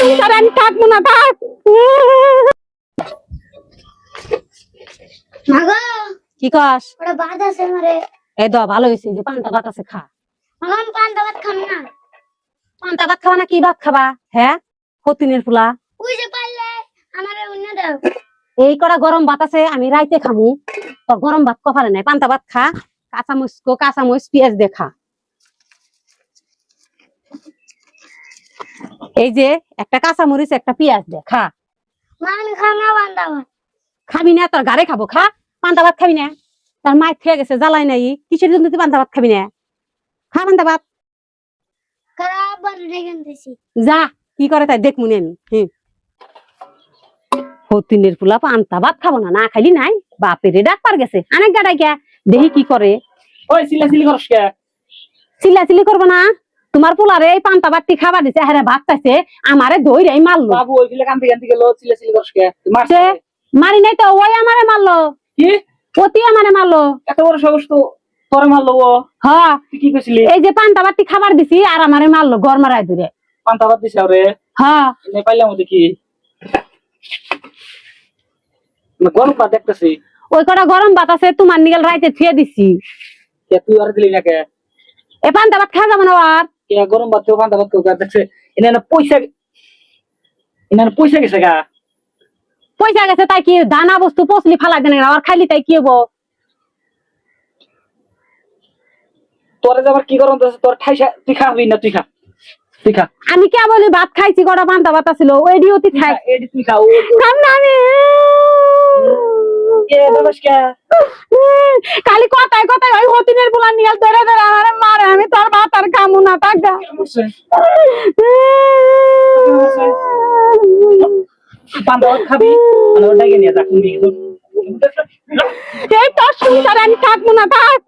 সংসারে আমি থাকবো না, থাক। মাগো কি কস? ওটা ভাত আছে মারে। এই দ ভালো হয়েছে যে পান্তা ভাত আছে, খা। মাগো আমি পান্তা ভাত খাম না। পান্তা ভাত খাবা না কি ভাত খাবা? হ্যাঁ, হতিনের ফুলা। ওই যে পারলে আমারে অন্য দাও। এই করা গরম ভাত আছে, আমি রাইতে খামু। তোর গরম ভাত কপালে নাই, পান্তা ভাত খা। কাঁচামরিচ পেঁয়াজ দিয়ে খা। এই যে একটা কাঁচামরিচ একটা পেঁয়াজ দে, খা। মা আমি খাম না পান্তা ভাত। খাবি না? তোর গাড়ে খাবো, খা। পান্তা ভাত খাবি না? তার মায়ের খেয়ে গেছে, জ্বালাই নাই, কিসের জন্য তুই পান্তা ভাত খাবি না? খা পান্তা ভাত। খারাপ বারে রেখে দিছি। যা, কি করে তাই দেখ মনে আমি। হতিনের ফুলা পান্তা ভাত খাবো না, না খাইলি নাই। বাপের ডাক্তার গেছে অনেক গাড়াই গা, দেখি কি করে। ওই সিলাসিলি করস কে? চিল্লাচিল্লি করবো না। তোমার পোলারে এই পান্তা ভাতটি খাবার দিছে, হ্যাঁ ভাত চাইছে, আমারে দইরাই মারলো। বাবু ওই ফিলে কান্দি কান্দি গেল, সিলাসিলি করস কে? সে মারি নাই তো, ওই আমারে মারলো। কি অতি আমারে মারলো। এত বড় সাহস তো তোরে মারলো ও? হ্যাঁ, তুই কি কইছিলি? এই যে পান্তা ভাতটি খাবার দিছি আর আমারে মারলো গরমারায় ধরে। পান্তা ভাত দিছে ওরে? হ্যাঁ, এনে পাইলাম দেখি না, গরম ভাত দেখতেছি। ওই কটা গরম ভাত আছে, তোমার নিগেল রাইতে থুয়ে দিছি। কে তুই আর দিলি না কে? এ পান্তা ভাত খাওয়া যাবো না আর। কে গরম ভাত কেউ পান্তা ভাত কেউ দেখছে? এনে না পয়সা, এনে না পয়সা গেছে গা। পয়সা গেছে তাই কি? দানা বস্তু পচলি ফালাই দেন আর খাইলি তাই কি হবো? তোরে যাবার কি গরম আছে? তোর ঠাইসা তুই খাবি না? তুই খা, তুই খা। আমি কে বলি ভাত খাইছি, কটা পান্তা ভাত ছিল, ওইডি অতি খাই। এডি তুই খা। খাম না আমি। এ নমস্কার। খালি কথায় কথায় ওই হতিনের পোলা নিয়ে ধরে ধরে আমারে মারে, আমি তোর ভাত আর খামু না, টাকা। পান্তা ভাত খাবি? ওটাকে নিয়ে যা কোন দিকে। এই তোর সংসারে আমি থাকবো না, থাক।